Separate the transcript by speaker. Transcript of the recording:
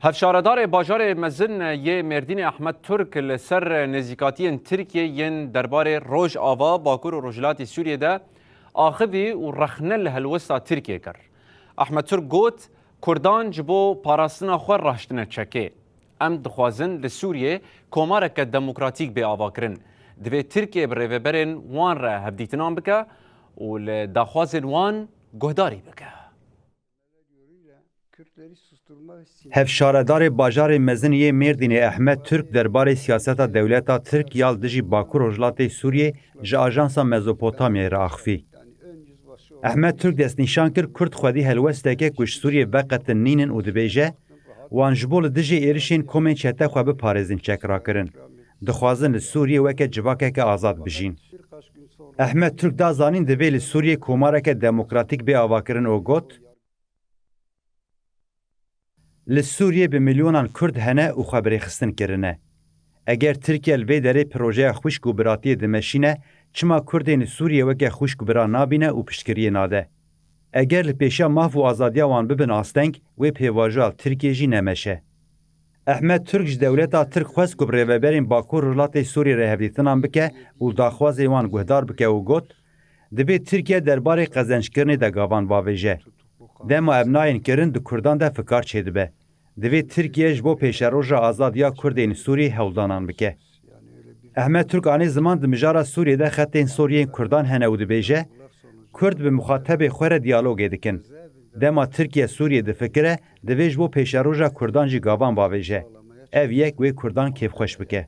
Speaker 1: هفشاردار باجار مزن یه مردین احمد ترک لسر نزیکاتی ترکیه ین درباره روج آوا باکور و رجلاتی سوریه ده آخذی و رخنه لهلوستا ترکیه کر. احمد ترک گوت کردان جبو پاراستنا خواه راشتنه چکه. ام دخوازن لسوریه کمارک دموکراتیک به آوا کرن. دوی ترکیه بره برن وان را هفدیتنان بکه و لدخوازن وان گهداری بکه.
Speaker 2: هفشاردار باجار مزنی مردین احمد ترک درباره سیاست دولت ترک یال دجی باکور و رجلات سوریه جا آژانسا مزوپوتامیا را اخفی. احمد ترک دست نشان کرد کرد خودی هلوسته که کش سوریه وقت نینن و دبیجه وان جبول دجی ایرشین کومن چهته خواه بپارزین چک را کرن. دخوازن سوریه وکه جواکه که آزاد بجین. احمد ترک دا زانین دبی لسوریه کماره که دموکراتیک به آوا کرن و گوت لسوریه به میلیونان کرد هنه و خبری خستن کرنه. اگر ترکیه الوی داره پروژه خوشک و براتی دمشینه چما کردین سوریه وگه خوشک برا نابینه و پشکریه ناده. اگر لپیشا محو و آزادیا وان ببن آستنگ و پیواجال ترکیه جی نمشه. احمد ترک دولتا ترک خواست که بریوبرین باکور رولات سوریه رهبیتنان بکه و داخواز وان گهدار بکه و گوت دبی ترکیه درباره قزنج کرنه ده گاوان واویجه. دما ابناین کرن دو کردان ده فکار چیده به. دوی ترکیه جبو پیشروژ آزادیا کردین سوری هولدانان بکه. احمد ترک آنی زمان دمجارا سوریه ده خطین سوریه کردان هنه و دبیجه کرد به مخاطب خوره دیالوگ دکن. دما ترکیه سوریه ده فکره دوی جبو پیشروژ کردان جی گاوان باویجه. او یک وی کردان کیف خوش بکه.